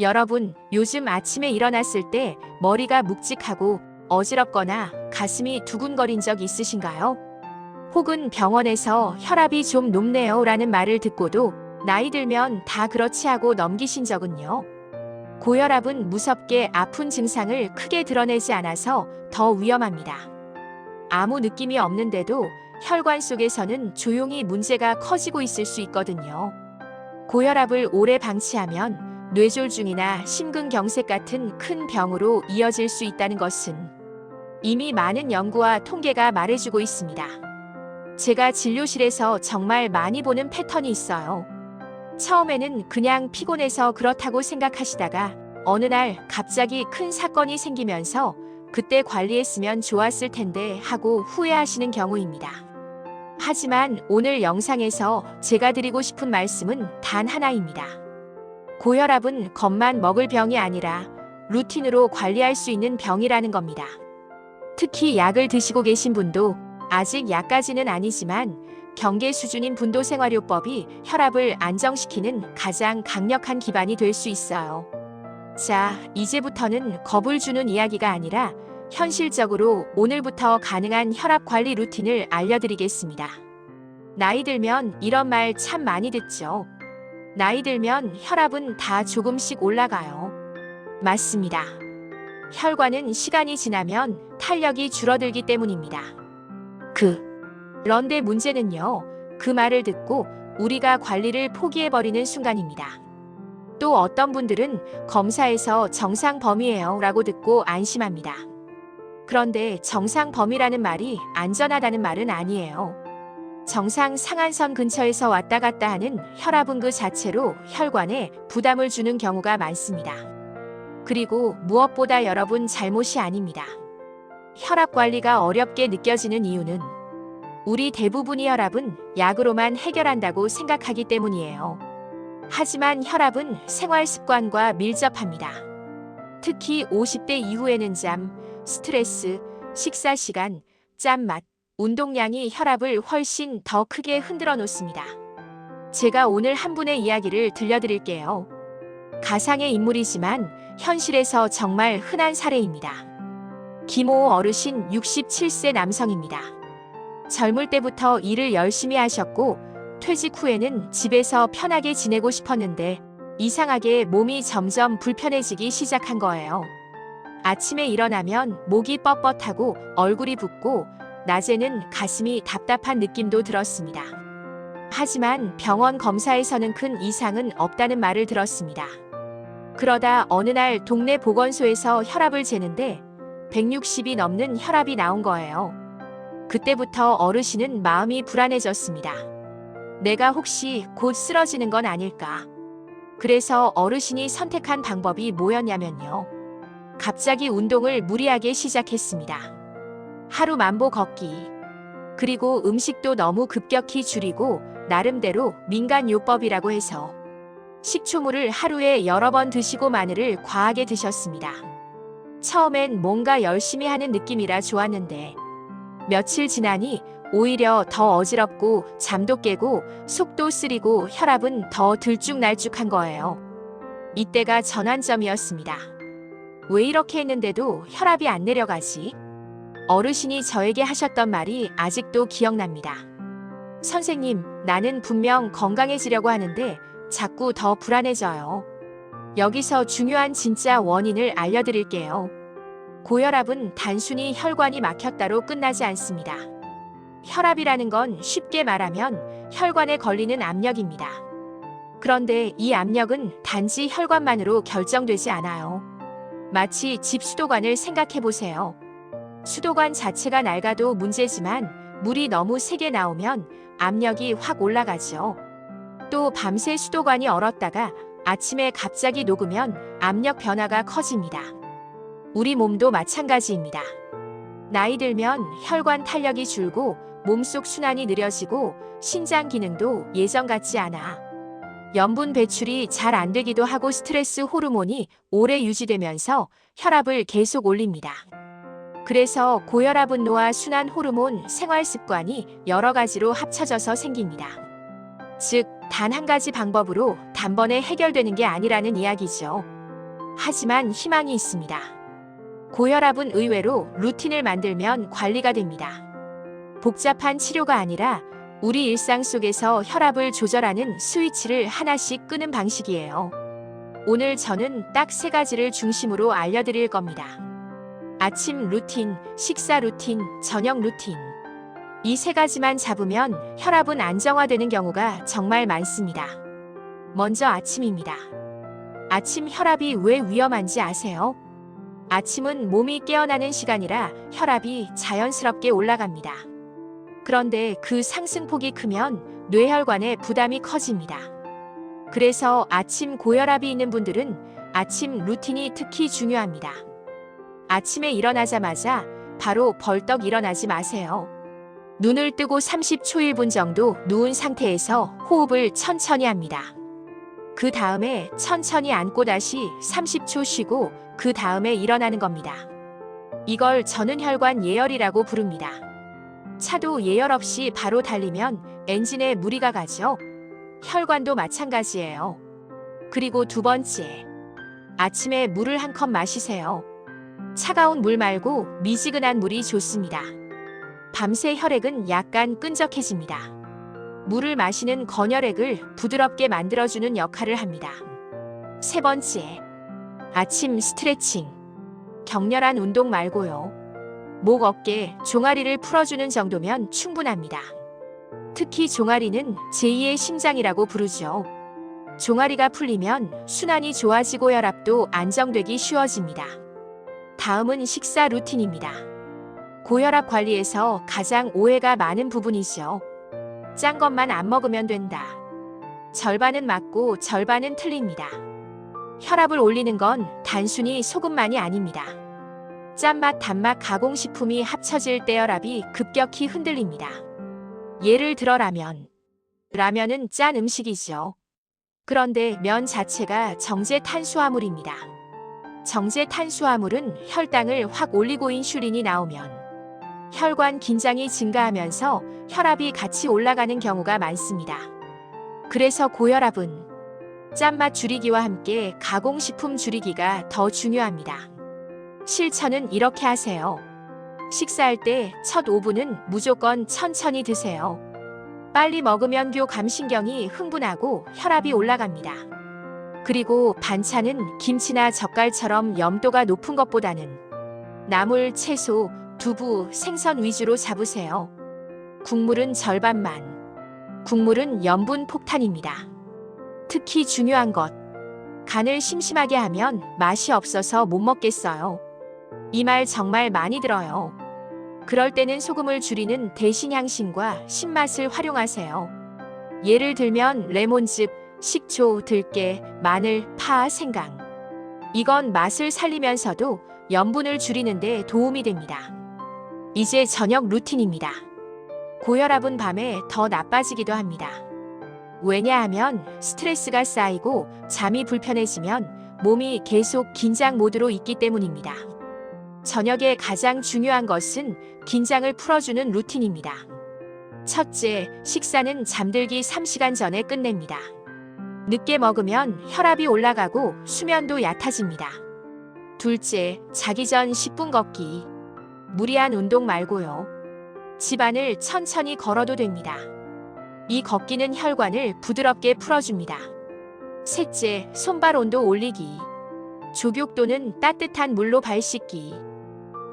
여러분, 요즘 아침에 일어났을 때 머리가 묵직하고 어지럽거나 가슴이 두근거린 적 있으신가요? 혹은 병원에서 혈압이 좀 높네요 라는 말을 듣고도 나이 들면 다 그렇지 하고 넘기신 적은요? 고혈압은 무섭게 아픈 증상을 크게 드러내지 않아서 더 위험합니다. 아무 느낌이 없는데도 혈관 속에서는 조용히 문제가 커지고 있을 수 있거든요. 고혈압을 오래 방치하면 뇌졸중이나 심근경색 같은 큰 병으로 이어질 수 있다는 것은 이미 많은 연구와 통계가 말해주고 있습니다. 제가 진료실에서 정말 많이 보는 패턴이 있어요. 처음에는 그냥 피곤해서 그렇다고 생각하시다가 어느 날 갑자기 큰 사건이 생기면서 그때 관리했으면 좋았을 텐데 하고 후회하시는 경우입니다. 하지만 오늘 영상에서 제가 드리고 싶은 말씀은 단 하나입니다. 고혈압은 겁만 먹을 병이 아니라 루틴으로 관리할 수 있는 병이라는 겁니다. 특히 약을 드시고 계신 분도 아직 약까지는 아니지만 경계 수준인 분도생활요법이 혈압을 안정시키는 가장 강력한 기반이 될 수 있어요. 자, 이제부터는 겁을 주는 이야기가 아니라 현실적으로 오늘부터 가능한 혈압 관리 루틴을 알려드리겠습니다. 나이 들면 이런 말 참 많이 듣죠. 나이 들면 혈압은 다 조금씩 올라가요. 맞습니다. 혈관은 시간이 지나면 탄력이 줄어들기 때문입니다. 그런데 문제는요, 그 말을 듣고 우리가 관리를 포기해버리는 순간입니다. 또 어떤 분들은 검사에서 정상 범위예요 라고 듣고 안심합니다. 그런데 정상 범위라는 말이 안전하다는 말은 아니에요. 정상 상한선 근처에서 왔다 갔다 하는 혈압은 그 자체로 혈관에 부담을 주는 경우가 많습니다. 그리고 무엇보다 여러분 잘못이 아닙니다. 혈압 관리가 어렵게 느껴지는 이유는 우리 대부분의 혈압은 약으로만 해결한다고 생각하기 때문이에요. 하지만 혈압은 생활 습관과 밀접합니다. 특히 50대 이후에는 잠, 스트레스, 식사 시간, 짠맛, 운동량이 혈압을 훨씬 더 크게 흔들어 놓습니다. 제가 오늘 한 분의 이야기를 들려드릴게요. 가상의 인물이지만 현실에서 정말 흔한 사례입니다. 김호 어르신 67세 남성입니다. 젊을 때부터 일을 열심히 하셨고 퇴직 후에는 집에서 편하게 지내고 싶었는데 이상하게 몸이 점점 불편해지기 시작한 거예요. 아침에 일어나면 목이 뻣뻣하고 얼굴이 붓고 낮에는 가슴이 답답한 느낌도 들었습니다. 하지만 병원 검사에서는 큰 이상은 없다는 말을 들었습니다. 그러다 어느 날 동네 보건소에서 혈압을 재는데 160이 넘는 혈압이 나온 거예요. 그때부터 어르신은 마음이 불안해졌습니다. 내가 혹시 곧 쓰러지는 건 아닐까? 그래서 어르신이 선택한 방법이 뭐였냐면요. 갑자기 운동을 무리하게 시작했습니다. 하루 만보 걷기. 그리고 음식도 너무 급격히 줄이고 나름대로 민간요법이라고 해서 식초물을 하루에 여러 번 드시고 마늘을 과하게 드셨습니다. 처음엔 뭔가 열심히 하는 느낌이라 좋았는데 며칠 지나니 오히려 더 어지럽고 잠도 깨고 속도 쓰리고 혈압은 더 들쭉날쭉한 거예요. 이때가 전환점이었습니다. 왜 이렇게 했는데도 혈압이 안 내려가지? 어르신이 저에게 하셨던 말이 아직도 기억납니다. 선생님, 나는 분명 건강해지려고 하는데 자꾸 더 불안해져요. 여기서 중요한 진짜 원인을 알려드릴게요. 고혈압은 단순히 혈관이 막혔다로 끝나지 않습니다. 혈압이라는 건 쉽게 말하면 혈관에 걸리는 압력입니다. 그런데 이 압력은 단지 혈관만으로 결정되지 않아요. 마치 집 수도관을 생각해 보세요. 수도관 자체가 낡아도 문제지만 물이 너무 세게 나오면 압력이 확 올라가죠. 또 밤새 수도관이 얼었다가 아침에 갑자기 녹으면 압력 변화가 커집니다. 우리 몸도 마찬가지입니다. 나이 들면 혈관 탄력이 줄고 몸속 순환이 느려지고 신장 기능도 예전 같지 않아. 염분 배출이 잘 안 되기도 하고 스트레스 호르몬이 오래 유지되면서 혈압을 계속 올립니다. 그래서 고혈압은 노화 순환 호르몬 생활 습관이 여러 가지로 합쳐져서 생깁니다. 즉, 단 한 가지 방법으로 단번에 해결되는 게 아니라는 이야기죠. 하지만 희망이 있습니다. 고혈압은 의외로 루틴을 만들면 관리가 됩니다. 복잡한 치료가 아니라 우리 일상 속에서 혈압을 조절하는 스위치를 하나씩 끄는 방식이에요. 오늘 저는 딱 3가지를 중심으로 알려드릴 겁니다. 아침 루틴, 식사 루틴, 저녁 루틴. 이 3가지만 잡으면 혈압은 안정화되는 경우가 정말 많습니다. 먼저 아침입니다. 아침 혈압이 왜 위험한지 아세요? 아침은 몸이 깨어나는 시간이라 혈압이 자연스럽게 올라갑니다. 그런데 그 상승폭이 크면 뇌혈관의 부담이 커집니다. 그래서 아침 고혈압이 있는 분들은 아침 루틴이 특히 중요합니다. 아침에 일어나자마자 바로 벌떡 일어나지 마세요. 눈을 뜨고 30초 1분 정도 누운 상태에서 호흡을 천천히 합니다. 그 다음에 천천히 앉고 다시 30초 쉬고 그 다음에 일어나는 겁니다. 이걸 전운혈관 예열이라고 부릅니다. 차도 예열 없이 바로 달리면 엔진에 무리가 가죠. 혈관도 마찬가지예요. 그리고 2번째, 아침에 물을 1컵 마시세요. 차가운 물 말고 미지근한 물이 좋습니다. 밤새 혈액은 약간 끈적해집니다. 물을 마시는 건혈액을 부드럽게 만들어주는 역할을 합니다. 3번째, 아침 스트레칭. 격렬한 운동 말고요. 목, 어깨, 종아리를 풀어주는 정도면 충분합니다. 특히 종아리는 제2의 심장이라고 부르죠. 종아리가 풀리면 순환이 좋아지고 혈압도 안정되기 쉬워집니다. 다음은 식사 루틴입니다. 고혈압 관리에서 가장 오해가 많은 부분이죠. 짠 것만 안 먹으면 된다. 절반은 맞고 절반은 틀립니다. 혈압을 올리는 건 단순히 소금만이 아닙니다. 짠맛, 단맛, 가공식품이 합쳐질 때 혈압이 급격히 흔들립니다. 예를 들어 라면. 라면은 짠 음식이죠. 그런데 면 자체가 정제 탄수화물입니다. 정제 탄수화물은 혈당을 확 올리고 인슐린이 나오면 혈관 긴장이 증가하면서 혈압이 같이 올라가는 경우가 많습니다. 그래서 고혈압은 짠맛 줄이기와 함께 가공식품 줄이기가 더 중요합니다. 실천은 이렇게 하세요. 식사할 때 첫 5분은 무조건 천천히 드세요. 빨리 먹으면 교감신경이 흥분하고 혈압이 올라갑니다. 그리고 반찬은 김치나 젓갈처럼 염도가 높은 것보다는 나물, 채소, 두부, 생선 위주로 잡으세요. 국물은 절반만. 국물은 염분 폭탄입니다. 특히 중요한 것. 간을 심심하게 하면 맛이 없어서 못 먹겠어요. 이 말 정말 많이 들어요. 그럴 때는 소금을 줄이는 대신 향신과 신맛을 활용하세요. 예를 들면 레몬즙, 식초, 들깨, 마늘, 파, 생강. 이건 맛을 살리면서도 염분을 줄이는 데 도움이 됩니다. 이제 저녁 루틴입니다. 고혈압은 밤에 더 나빠지기도 합니다. 왜냐하면 스트레스가 쌓이고 잠이 불편해지면 몸이 계속 긴장 모드로 있기 때문입니다. 저녁에 가장 중요한 것은 긴장을 풀어주는 루틴입니다. 첫째, 식사는 잠들기 3시간 전에 끝냅니다. 늦게 먹으면 혈압이 올라가고 수면도 얕아집니다. 둘째, 자기 전 10분 걷기. 무리한 운동 말고요. 집안을 천천히 걸어도 됩니다. 이 걷기는 혈관을 부드럽게 풀어줍니다. 셋째, 손발 온도 올리기. 족욕 또는 따뜻한 물로 발 씻기.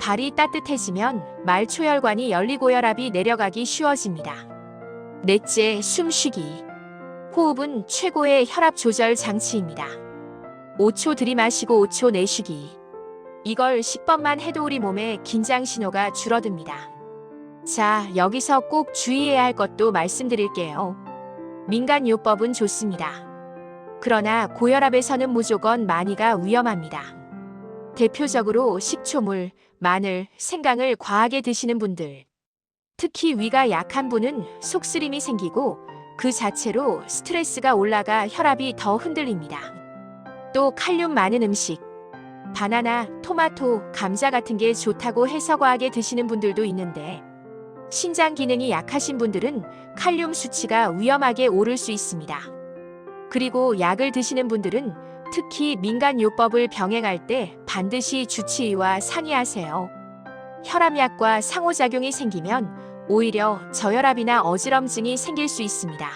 발이 따뜻해지면 말초혈관이 열리고 혈압이 내려가기 쉬워집니다. 넷째, 숨쉬기. 호흡은 최고의 혈압 조절 장치입니다. 5초 들이마시고 5초 내쉬기. 이걸 10번만 해도 우리 몸의 긴장 신호가 줄어듭니다. 자, 여기서 꼭 주의해야 할 것도 말씀드릴게요. 민간요법은 좋습니다. 그러나 고혈압에서는 무조건 많이가 위험합니다. 대표적으로 식초물, 마늘, 생강을 과하게 드시는 분들. 특히 위가 약한 분은 속쓰림이 생기고 그 자체로 스트레스가 올라가 혈압이 더 흔들립니다. 또 칼륨 많은 음식, 바나나, 토마토, 감자 같은 게 좋다고 해서 과하게 드시는 분들도 있는데 신장 기능이 약하신 분들은 칼륨 수치가 위험하게 오를 수 있습니다. 그리고 약을 드시는 분들은 특히 민간요법을 병행할 때 반드시 주치의와 상의하세요. 혈압약과 상호작용이 생기면 오히려 저혈압이나 어지럼증이 생길 수 있습니다.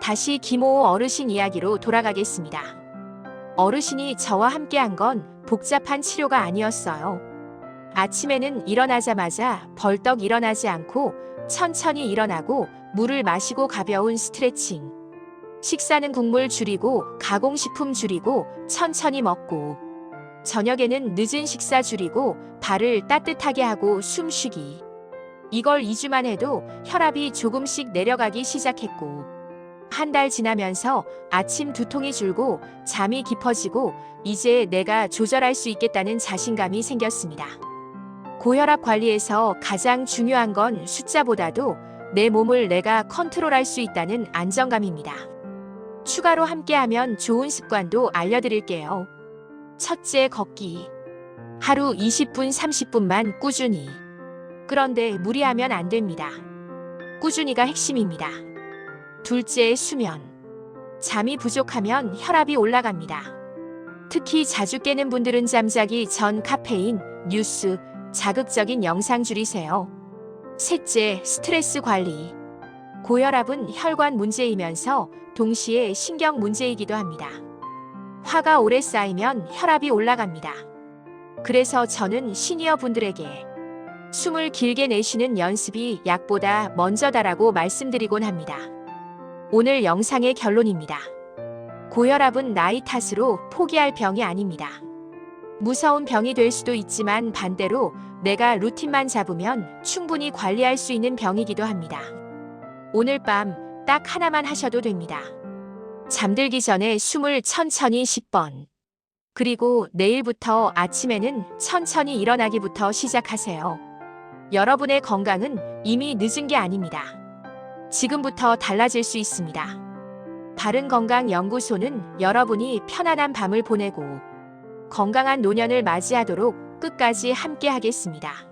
다시 김호호 어르신 이야기로 돌아가겠습니다. 어르신이 저와 함께한 건 복잡한 치료가 아니었어요. 아침에는 일어나자마자 벌떡 일어나지 않고 천천히 일어나고 물을 마시고 가벼운 스트레칭. 식사는 국물 줄이고 가공식품 줄이고 천천히 먹고. 저녁에는 늦은 식사 줄이고 발을 따뜻하게 하고 숨쉬기. 이걸 2주만 해도 혈압이 조금씩 내려가기 시작했고, 한 달 지나면서 아침 두통이 줄고 잠이 깊어지고 이제 내가 조절할 수 있겠다는 자신감이 생겼습니다. 고혈압 관리에서 가장 중요한 건 숫자보다도 내 몸을 내가 컨트롤할 수 있다는 안정감입니다. 추가로 함께하면 좋은 습관도 알려드릴게요. 첫째, 걷기. 하루 20분, 30분만 꾸준히. 그런데 무리하면 안 됩니다. 꾸준히가 핵심입니다. 둘째, 수면. 잠이 부족하면 혈압이 올라갑니다. 특히 자주 깨는 분들은 잠자기 전 카페인, 뉴스, 자극적인 영상 줄이세요. 셋째, 스트레스 관리. 고혈압은 혈관 문제이면서 동시에 신경 문제이기도 합니다. 화가 오래 쌓이면 혈압이 올라갑니다. 그래서 저는 시니어 분들에게 숨을 길게 내쉬는 연습이 약보다 먼저다라고 말씀드리곤 합니다. 오늘 영상의 결론입니다. 고혈압은 나이 탓으로 포기할 병이 아닙니다. 무서운 병이 될 수도 있지만 반대로 내가 루틴만 잡으면 충분히 관리할 수 있는 병이기도 합니다. 오늘 밤 딱 하나만 하셔도 됩니다. 잠들기 전에 숨을 천천히 10번. 그리고 내일부터 아침에는 천천히 일어나기부터 시작하세요. 여러분의 건강은 이미 늦은 게 아닙니다. 지금부터 달라질 수 있습니다. 바른건강연구소는 여러분이 편안한 밤을 보내고 건강한 노년을 맞이하도록 끝까지 함께 하겠습니다.